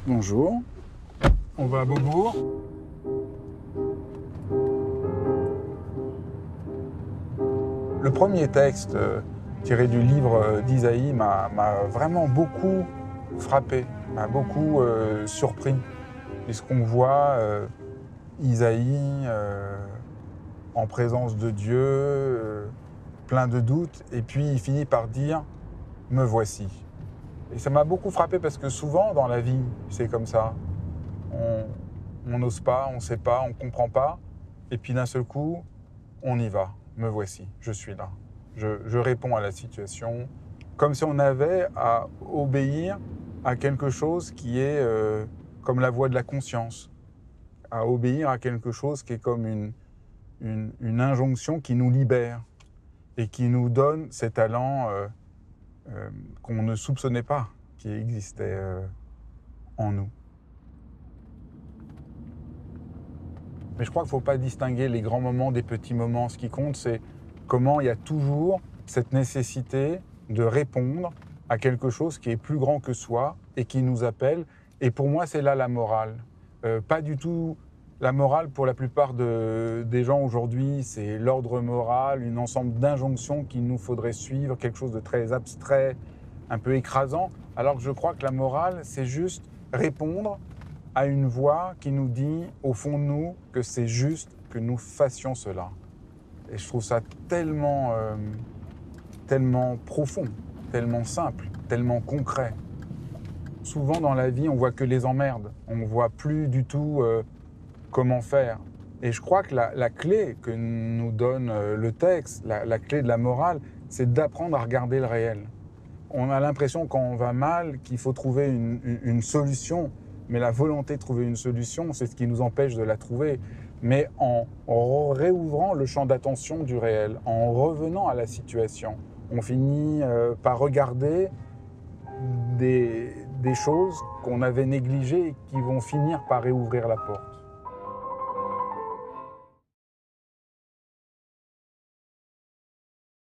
Bonjour. On va à Beaubourg. Le premier texte tiré du livre d'Isaïe m'a vraiment beaucoup frappé, m'a beaucoup surpris. Puisqu'on voit Isaïe en présence de Dieu, plein de doutes, et puis il finit par dire « Me voici ». Et ça m'a beaucoup frappé parce que souvent dans la vie, c'est comme ça. On n'ose pas, on ne sait pas, on ne comprend pas. Et puis d'un seul coup, on y va. Me voici, je suis là. Je réponds à la situation. Comme si on avait à obéir à quelque chose qui est comme la voix de la conscience. À obéir à quelque chose qui est comme une injonction qui nous libère et qui nous donne ces talents qu'on ne soupçonnait pas qui existaient en nous. Mais je crois qu'il ne faut pas distinguer les grands moments des petits moments. Ce qui compte, c'est comment il y a toujours cette nécessité de répondre à quelque chose qui est plus grand que soi et qui nous appelle. Et pour moi, c'est là la morale. Pas du tout la morale pour la plupart des gens aujourd'hui, c'est l'ordre moral, un ensemble d'injonctions qu'il nous faudrait suivre, quelque chose de très abstrait, un peu écrasant. Alors que je crois que la morale, c'est juste répondre à une voix qui nous dit, au fond de nous, que c'est juste que nous fassions cela. Et je trouve ça tellement profond, tellement simple, tellement concret. Souvent dans la vie, on voit que les emmerdes. On ne voit plus du tout comment faire. Et je crois que la clé que nous donne le texte, la clé de la morale, c'est d'apprendre à regarder le réel. On a l'impression quand on va mal qu'il faut trouver une solution, mais la volonté de trouver une solution, c'est ce qui nous empêche de la trouver. Mais en réouvrant le champ d'attention du réel, en revenant à la situation, on finit par regarder des choses qu'on avait négligées et qui vont finir par réouvrir la porte.